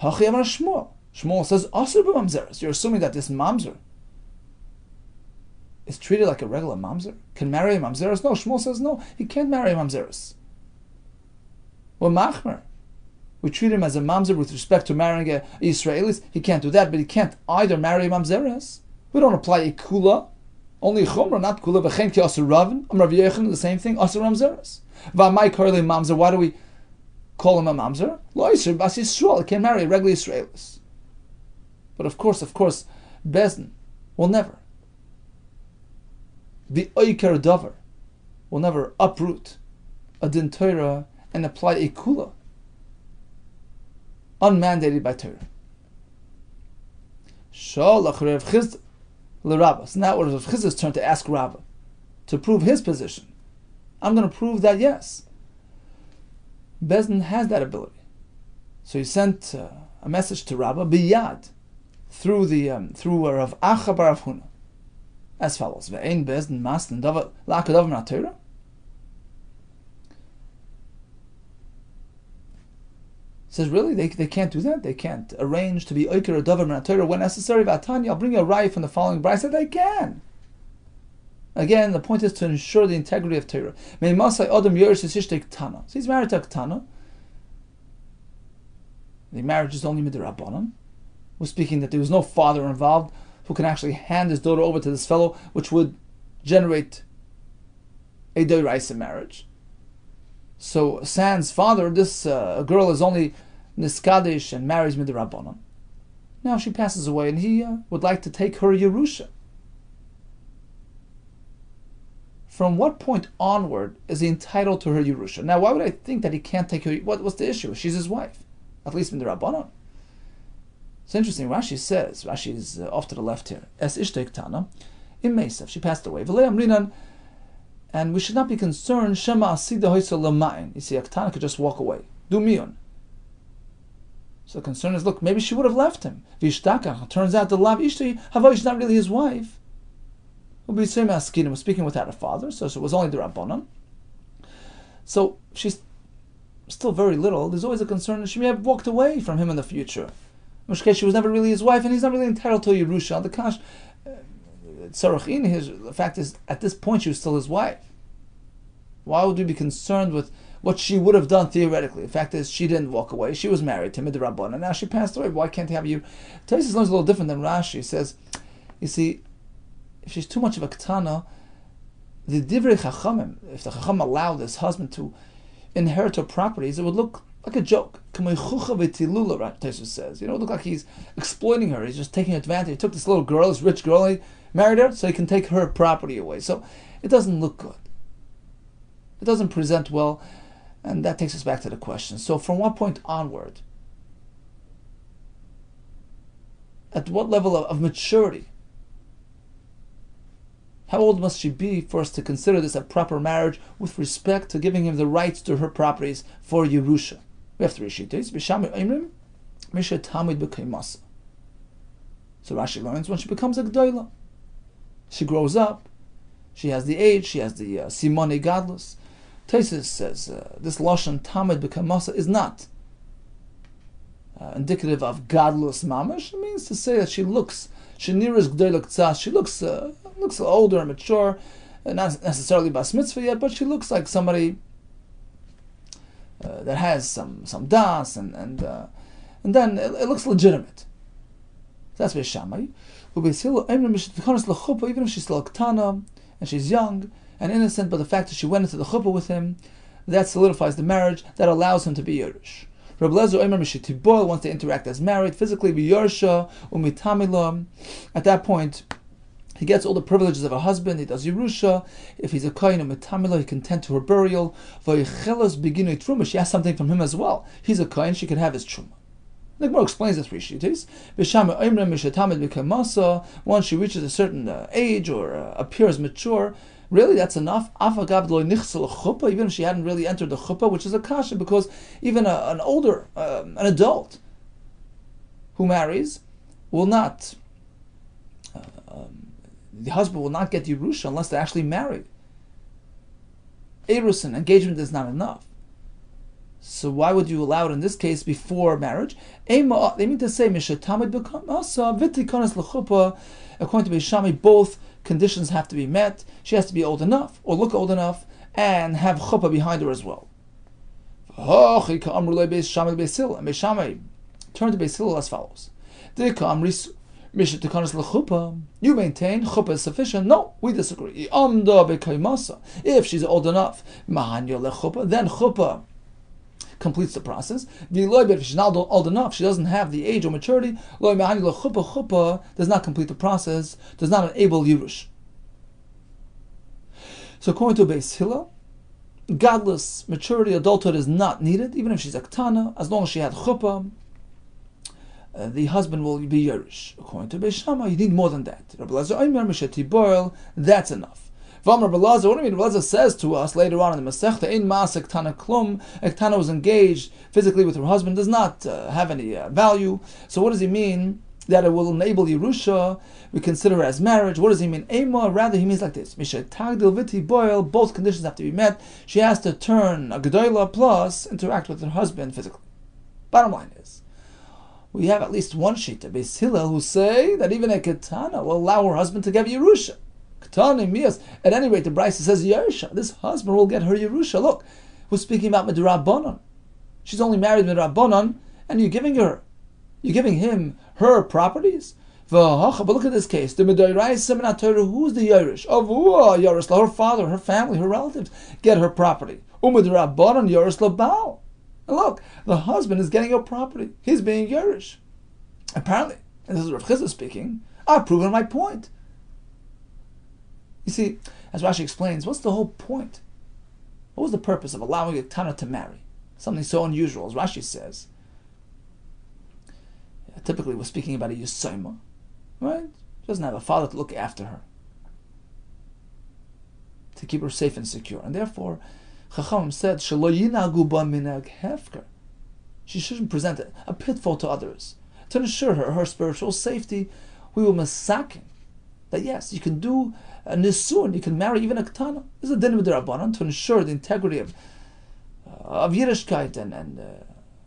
Hachi Amar Shmuel. Shmuel says, Asur b'mamzeres. You're assuming that this mamzer is treated like a regular mamzer? Can marry a mamzeres? No, Shmuel says no, he can't marry a mamzeres. Well, machmer. We treat him as a mamzer with respect to marrying a Israelis. He can't do that, but he can't either marry a mamzeres. We don't apply a kula Only chumra, not kula. V'chein ki asur ravin. Rabbi Yehuda, the same thing. Asur mamzeres. V'amai karli mamzer. Why do we call him a mamzer? Lo yisur bas Yisrael. He can't marry a regular Israelis. But of course, Bezdin will never be oiker davar. Will never uproot a din Torah and apply a kula unmandated by Torah. Shalach Rav Chizda l'Rabba. So now it was Rav Chizda's turn to ask Rabba to prove his position. I'm going to prove that yes, Bezdin has that ability. So he sent a message to Rabba biyad through Rav Acha bar Rav Huna as follows: Ve'ein Bezdin mastin davar la'akadav min Torah. Says, really, they can't do that? They can't arrange to be oiker or davar min Torah when necessary? V'atani, I'll bring you a raya from the following brayso. Said they can. Again, the point is to ensure the integrity of Torah. Me'masai adam yorish isishtek tana. So he's married to a ketana. The marriage is only midrabanan. We're speaking that there was no father involved who can actually hand his daughter over to this fellow, which would generate a doraisa marriage. So sans father, this girl is only niskadish and marries midrabanan. Now she passes away, and he would like to take her Yerusha. From what point onward is he entitled to her Yerusha? Now, why would I think that he can't take her? What's the issue? She's his wife, at least midrabanan. It's interesting. Rashi says, Rashi is off to the left here. Es ishtek tana, im meisef. She passed away. V'lei amrinan. And we should not be concerned. Shema asida hoysa lamayin. You see, a ketana could just walk away. Do miyun. So the concern is, look, maybe she would have left him. V'ishtakach. Turns out the lav ishti havoy is not really his wife. We're speaking without a father, so it was only the rabbanon. So she's still very little. There's always a concern that she may have walked away from him in the future. In which case, she was never really his wife, and he's not really entitled to a Yerusha. The Kash, the fact is, at this point, she was still his wife. Why would we be concerned with what she would have done theoretically? The fact is, she didn't walk away. She was married to Midrabban, and now she passed away. Why can't he have you? Taisus learns a little different than Rashi. He says, you see, if she's too much of a ketana, the divrei chachamim, if the chacham allowed this husband to inherit her properties, it would look like a joke. Taisus says, it would look like he's exploiting her. He's just taking advantage. He took this little girl, this rich girl, he married her so he can take her property away. So it doesn't look good. It doesn't present well, and that takes us back to the question. So from what point onward, at what level of maturity, how old must she be for us to consider this a proper marriage with respect to giving him the rights to her properties for Yerusha? We have three shittas. So Rashi learns when she becomes a gdoila. She grows up, she has the age, she has the simone gadlus. Taisus says this lashon tamid b'kamasa is not indicative of gadlus mamash. It means to say that she looks, she looks older and mature, not necessarily bas mitzvah yet, but she looks like somebody that has some das, and then it looks legitimate. That's Beishamai. Even if she's still a ketana and she's young and innocent, but the fact that she went into the chuppah with him, that solidifies the marriage, that allows him to be Yerush. Rabbi Lezer wants to interact as married, physically be Yersha, umitamila. At that point, he gets all the privileges of a husband. He does Yerusha. If he's a kohen umitamila, he can tend to her burial. She has something from him as well. He's a kohen, she can have his truma. The Gemara explains the three shittas. Once she reaches a certain age or appears mature, really that's enough. Even if she hadn't really entered the chuppah, which is a kasha, because even an older, an adult who marries will not, the husband will not get Yerusha unless they're actually married. Erusin, engagement is not enough. So why would you allow it in this case before marriage? They mean to say, according to Beishami, both conditions have to be met. She has to be old enough, or look old enough, and have chuppah behind her as well. And Beishami turned to Beis Hillel as follows. You maintain chuppah is sufficient. No, we disagree. If she's old enough, then chuppah completes the process. If she's not old enough, she doesn't have the age or maturity, chuppah does not complete the process, does not enable Yirush. So according to Beis Hillel, godless maturity, adulthood is not needed, even if she's a ketana, as long as she had chuppah, the husband will be Yerush. According to Beis Shammai, you need more than that. Rabbi Elazar Omer, Mishati Boil, that's enough. Rabbi Elazar, what do you mean? Rabbi Elazar says to us later on in the Masechta, in Maas Ektana Klum, Ektana was engaged physically with her husband, does not have any value. So what does he mean? That it will enable Yerusha, we consider it as marriage. What does he mean? Ema, rather he means like this. Mishatagdil viti boil, both conditions have to be met. She has to turn a gedola plus interact with her husband physically. Bottom line is, we have at least one shita, Beis Hillel, who say that even a ketana will allow her husband to get Yerusha. Ketana mias. At any rate, the Brisa says Yerusha. This husband will get her Yerusha. Look, we're speaking about Midrabanan. She's only married Midrabanan, and you're giving him her properties. But look at this case. The Midoraisa, who's the Yerush? Yerush, her father, her family, her relatives get her property. Umidrabanan Yerush Labal. And look, the husband is getting her property. He's being Yerush. Apparently, and this is Rav Chizah speaking, I've proven my point. You see, as Rashi explains, what's the whole point? What was the purpose of allowing a Tana to marry? Something so unusual, as Rashi says. Typically, we're speaking about a Yisayma, right? She doesn't have a father to look after her, to keep her safe and secure. And therefore, Chacham said, Shelo yinagu ba minhag hefker. She shouldn't present a pitfall to others. To ensure her spiritual safety, we will masakin that yes, you can do a nisun, you can marry even a ketana. This is a din b'derabbanan to ensure the integrity of Yiddishkeit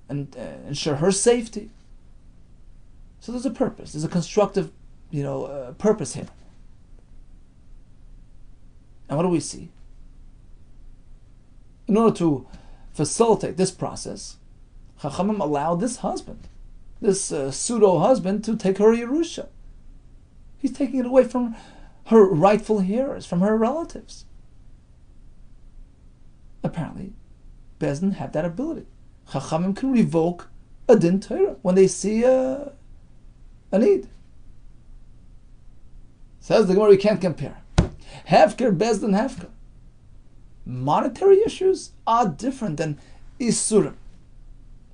and ensure her safety. So there's a purpose. There's a constructive, purpose here. And what do we see? In order to facilitate this process, Chachamim allowed this husband, this pseudo-husband, to take her Yerusha. He's taking it away from her rightful heirs, from her relatives. Apparently, Bezdin have that ability. Chachamim can revoke a din Torah when they see a need. Says the Gemara, you can't compare. Hefker, Bezdin, Hefker. Monetary issues are different than Isurim.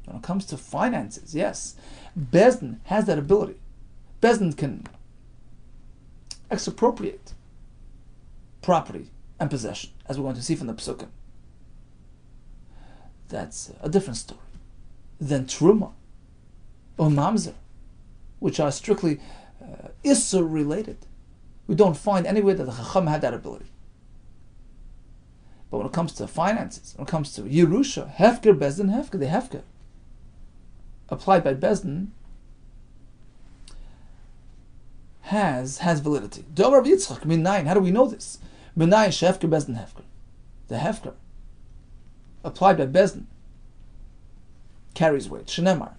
When it comes to finances, yes, Bezdin has that ability. Bezdin can expropriate property and possession, as we're going to see from the Psukim. That's a different story than Truma or Mamzer, which are strictly Isur related. We don't find anywhere that the Chacham had that ability. But when it comes to finances, when it comes to Yerusha, Hefker, Bezdin, Hefker, the Hefker applied by Bezdin has validity. Domer of Yitzchak, Minayin, how do we know this? Minayin, Hefker, Bezdin, Hefker. The Hefker applied by Bezdin carries weight. Shenemar.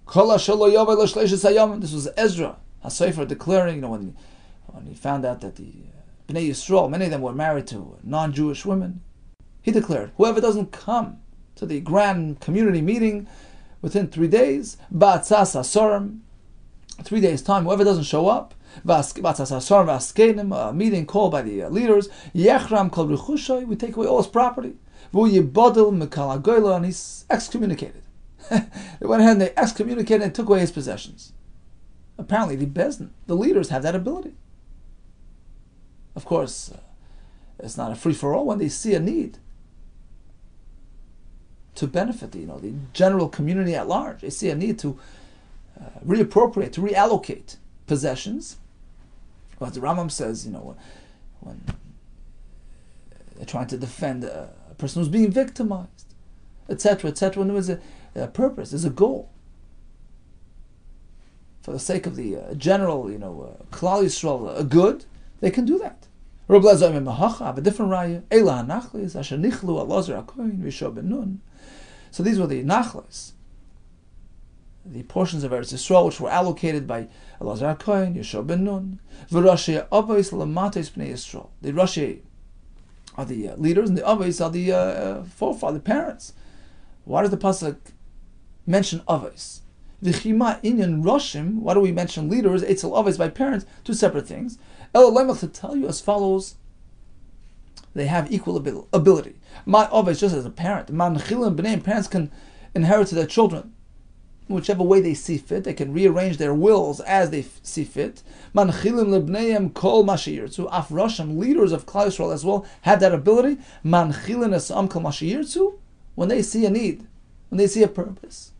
This was Ezra, HaSefer, declaring, when he found out that the Bnei Yisrael, many of them were married to non-Jewish women, he declared, whoever doesn't come to the grand community meeting within 3 days, Ba'atzas Asorim, 3 days' time, whoever doesn't show up, Ba'atzas Asorim V'askenim, a meeting called by the leaders, Yechram Kol Rechushay, we take away all his property, V'u Yibodel Mikal HaGoyla, and he's excommunicated. They went ahead and they excommunicated and took away his possessions. Apparently, the Bezdin, the leaders, have that ability. Of course, it's not a free-for-all. When they see a need to benefit the general community at large, they see a need to reappropriate, to reallocate possessions. Well, the Rambam says, when they're trying to defend a person who's being victimized, etc., etc., when there is a purpose, there's a goal. For the sake of the general, Klal Yisrael, a good, they can do that. Rabbi Elazar Mehacha have a different raya. Ela Nachlis Asher Nichlu Alazar Akoin Visho Ben Nun. So these were the Nachlis, the portions of Eretz Yisrael which were allocated by Elazar Kohen, Yeshua ben Nun, v'Rashi Avos Lamatos Bnei Yisrael. The Rashi are the leaders, and the Avos are the forefathers, the parents. Why does the pasuk mention Avos? V'chima inyan Roshim. Why do we mention leaders? Eitzel Avos by parents, two separate things. Elolemach to tell you as follows: they have equal ability. My Avos, just as a parent, man chilim b'nei, parents can inherit to their children whichever way they see fit. They can rearrange their wills as they see fit. Man chilim lebneim kol mashiyirtzu. Af Roshim, leaders of Klal Yisrael as well, have that ability. Man chilin esam kol mashiyirtzu. When they see a need, when they see a purpose,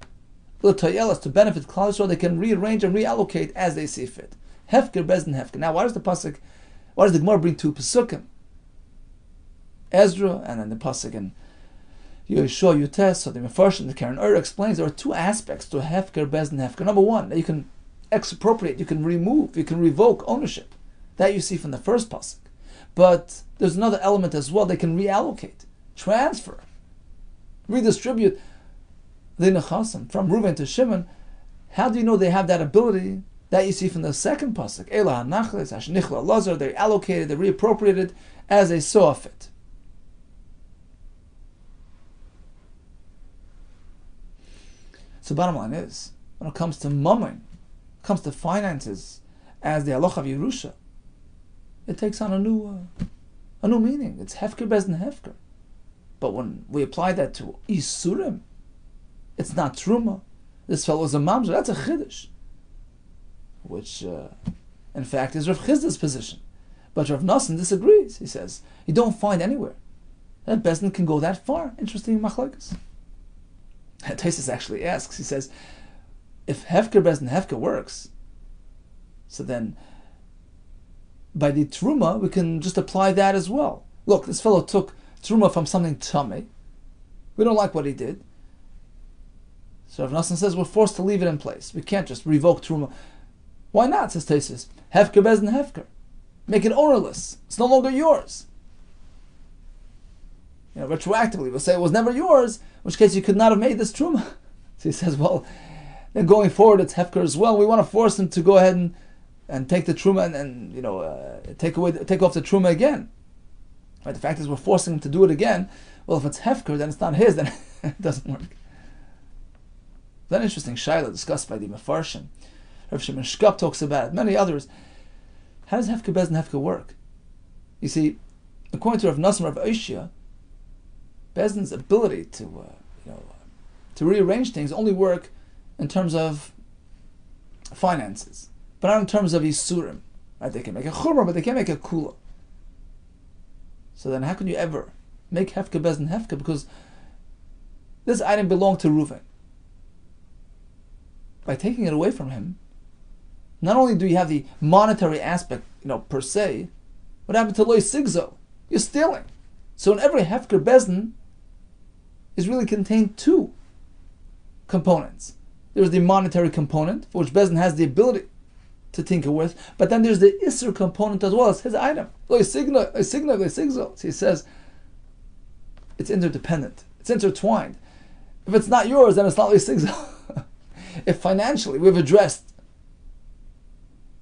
to benefit Klal Yisrael, they can rearrange and reallocate as they see fit. Hefker bezdin hefker. Now, why does the Gemara bring two pesukim? Ezra and then the pasuk in Yeshua Yutes. So the Mefarshim, the Karen Ur explains there are two aspects to hefker bezdin hefker. Number one, that you can expropriate, you can remove, you can revoke ownership. That you see from the first pasuk. But there's another element as well. They can reallocate, transfer, redistribute the nechasim from Reuven to Shimon. How do you know they have that ability? That you see from the second pasuk. Ela hanachles hashnichla lazar. They allocated, they reappropriated as they saw fit. So bottom line is, when it comes to mammon, comes to finances, as the halacha of Yerusha, it takes on a new meaning. It's hefker bezdin hefker. But when we apply that to isurim, it's not truma. This fellow is a mamzer. That's a chiddush, which in fact is Rav Chizda's position. But Rav Nassan disagrees. He says you don't find anywhere that bezdin can go that far. Interesting machlokes. Taisus actually asks. He says, if hefker bezdin hefker works, so then by the truma we can just apply that as well. Look, this fellow took truma from something tummy. We don't like what he did. So Rav Nassan says we're forced to leave it in place. We can't just revoke truma. Why not, says Taisus? Hefker bezdin hefker. Make it ownerless. It's no longer yours. Retroactively, we'll say it was never yours, in which case you could not have made this truma. So he says, well, then going forward it's hefker as well. We want to force him to go ahead and take the truma and take off the truma again. Right? The fact is we're forcing him to do it again. Well, if it's hefker, then it's not his, then it doesn't work. That interesting shaila discussed by the Mefarshim. Rav Shimon Shkop talks about it, many others. How does hefker bezdin hefker work? You see, according to Rav Nassim, Rav Oishia, bezdin's ability to rearrange things only work in terms of finances, but not in terms of isurim. Right? They can make a chumrah, but they can't make a kula. So then, how can you ever make hefker bezdin hefker? Because this item belonged to Reuven. By taking it away from him, not only do you have the monetary aspect, per se, what happened to loy sigzo? You're stealing. So in every hefker bezdin is really contained two components. There's the monetary component, for which bezdin has the ability to tinker with, but then there's the isser component as well as his item. Loy sigzo. So he says it's interdependent. It's intertwined. If it's not yours, then it's not loy sigzo. If financially we've addressed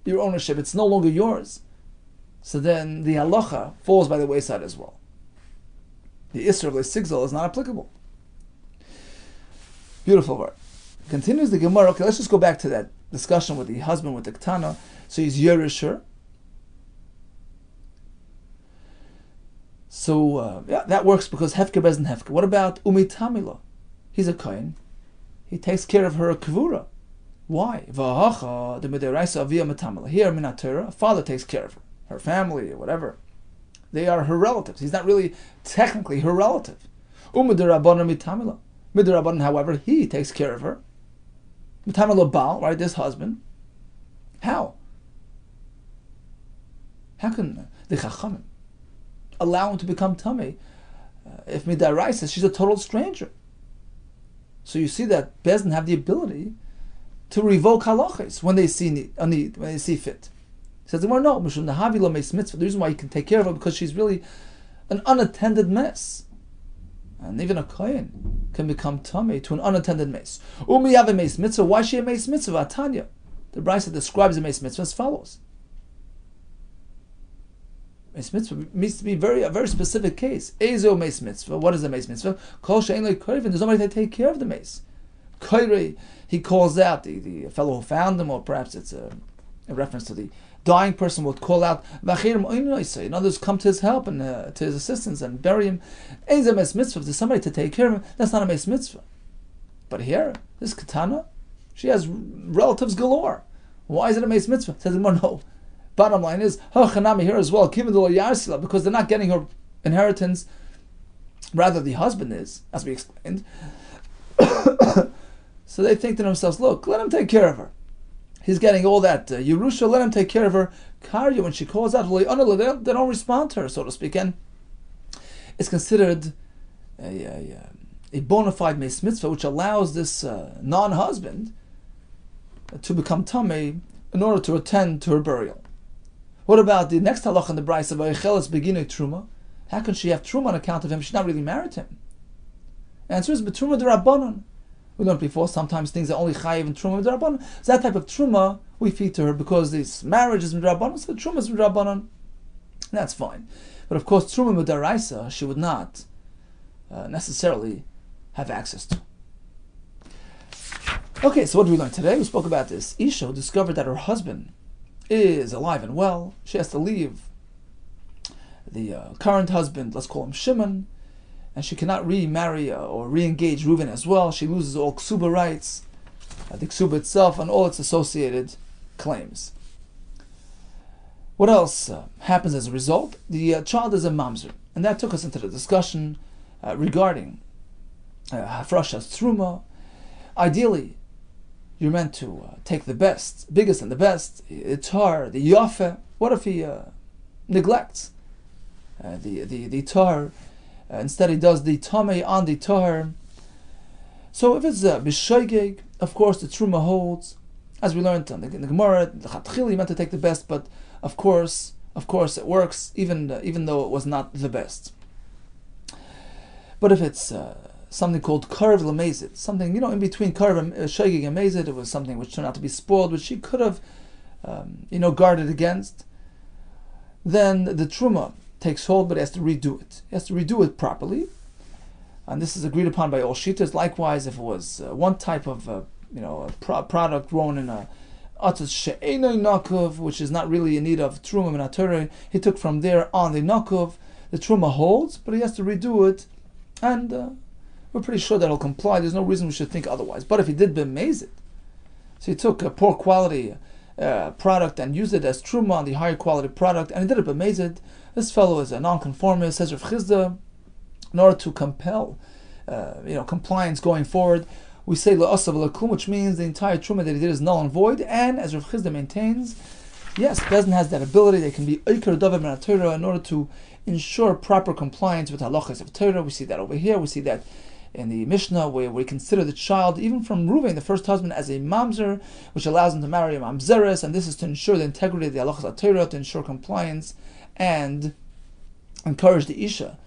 your ownership, it's no longer yours, so then the halacha falls by the wayside as well. The Isra of Sigzal is not applicable. Beautiful word. Continues the Gemara. Okay, let's just go back to that discussion with the husband with the Ketana. So he's Yerisher. So that works because Hefker bezdin hefker. What about Umitamila? He's a Kohen. He takes care of her kvura. Why? V'hacha the midiraisa avia metamila. Here, minatera, a father takes care of her, her family, or whatever. They are her relatives. He's not really technically her relative. Umidirabanan mitamila. Midirabanan, however, he takes care of her. Mitamila Baal, right? This husband. How? How can the Chachamim allow him to become tummy if midiraisa she's a total stranger? So you see that bezdin have the ability to revoke halachas when they see a need, when they see fit. He says, "Well, no, mishum nahavi lo meis mitzvah." The reason why you can take care of her because she's really an unattended mess. And even a kohen can become tamei to an unattended mace. Umi have a mace mitzvah. Why is she a mace mitzvah? Tanya. The Brisa describes a mace mitzvah as follows. Mace mitzvah means to be a very specific case. Ezo mace mitzvah. What is a mace mitzvah? Kol she'en lo kohen. There's nobody to take care of the mace. Koirei, he calls out the fellow who found him, or perhaps it's a reference to the dying person, would call out, and others come to his help and to his assistance and bury him. Ezo a mace mitzvah. If there's somebody to take care of him, that's not a mace mitzvah. But here, this katana, she has relatives galore. Why is it a mace mitzvah? Says no. Bottom line is, Hanami here as well, because they're not getting her inheritance, rather the husband is, as we explained. So they think to themselves, look, let him take care of her. He's getting all that Yerusha, let him take care of her. Karya, when she calls out, they don't respond to her, so to speak. And it's considered a bona fide mace mitzvah, which allows this non-husband to become tamei in order to attend to her burial. What about the next halach in the Brisa of Vayicheles beginning truma? How can she have truma on account of him? She's not really married to him. Answer is betruma d'Rabbanan. We learned before, sometimes things are only chayiv and truma d'Rabbanan. So that type of truma we feed to her because this marriage is d'Rabbanan, so the truma is d'Rabbanan. That's fine. But of course, truma d'Oraisa she would not necessarily have access to. Okay, so what did we learn today? We spoke about this Isha who discovered that her husband is alive and well. She has to leave the current husband, let's call him Shimon, and she cannot remarry or re-engage Reuven as well. She loses all ksuba rights, the ksuba itself, and all its associated claims. What else happens as a result? The child is a mamzer, and that took us into the discussion regarding hafrashas truma. Ideally, you're meant to take the best, biggest and the best, the tar, the yafe. What if he neglects the tar? Instead, he does the tamei on the tar. So if it's b'shoigeg, of course the truma holds. As we learned in the Gemara, the chatchili meant to take the best, but of course it works even though it was not the best. But if it's something called karv lemezid, something in between karv and shogeg and mezid, it was something which turned out to be spoiled, which she could have guarded against, then the truma takes hold, but he has to redo it. He has to redo it properly, and this is agreed upon by all shitas. Likewise, if it was one type of a product grown in a atzos she'enoi nakov, which is not really in need of truma min haTorah, he took from there on the nakov. The truma holds, but he has to redo it, and we're pretty sure that he'll comply. There's no reason we should think otherwise. But if he did b'mezid, so he took a poor quality product and used it as truma on the higher quality product, and he did it b'mezid, this fellow is a non-conformist, says Rav Chizda, in order to compel compliance going forward, we say la'asav l'klum, which means the entire truma that he did is null and void. And as Rav Chizda maintains, yes, Bezdin has that ability. They can be oiker davar min haTorah in order to ensure proper compliance with halachas of Torah. We see that over here. We see that in the Mishnah, where we consider the child, even from Reuven, the first husband, as a mamzer, which allows him to marry a mamzeres, and this is to ensure the integrity of the halachas of Torah, to ensure compliance, and encourage the Isha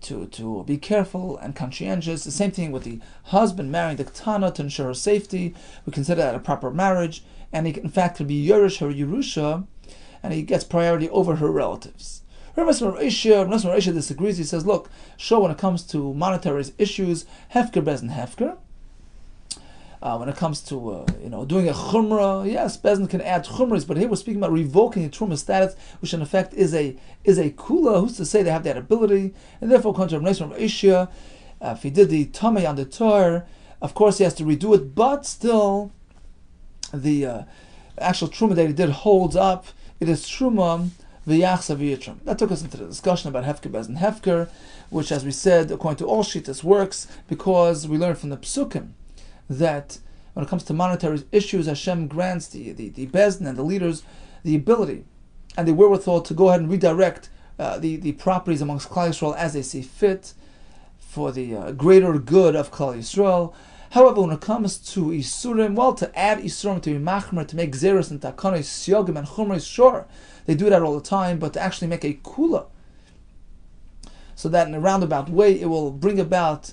to be careful and conscientious. The same thing with the husband marrying the Ketana to ensure her safety. We consider that a proper marriage, and he in fact could be Yerush, her Yerusha, and he gets priority over her relatives. Rabbi Yehuda disagrees. He says, look, sure, when it comes to monetary issues, hefker bezin hefker. When it comes to doing a chumrah, yes, bezin can add chumras, but here we're speaking about revoking the truma status, which in effect is a kula. Who's to say they have that ability? And therefore, according to Rabbi Yehuda, if he did the tamei on the tar, of course he has to redo it, but still, the actual truma that he did holds up. It is truma. That took us into the discussion about hefker bezin hefker, which, as we said, according to all shitas, works because we learned from the psukim that when it comes to monetary issues, Hashem grants the bezin and the leaders the ability and the wherewithal to go ahead and redirect the properties amongst Klal Yisrael as they see fit for the greater good of Klal Yisrael. However, when it comes to Isurim, well, to add Isurim, to be machmer, to make Xeris and Takonis, Syogim and Chumris, sure, they do that all the time, but to actually make a Kula, so that in a roundabout way it will bring about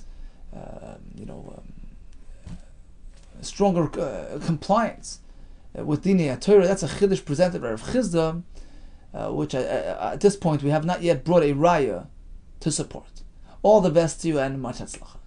stronger compliance with Dinei Torah. That's a chiddush presented by Rav Chisda, which at this point we have not yet brought a raya to support. All the best to you and much hatzlacha.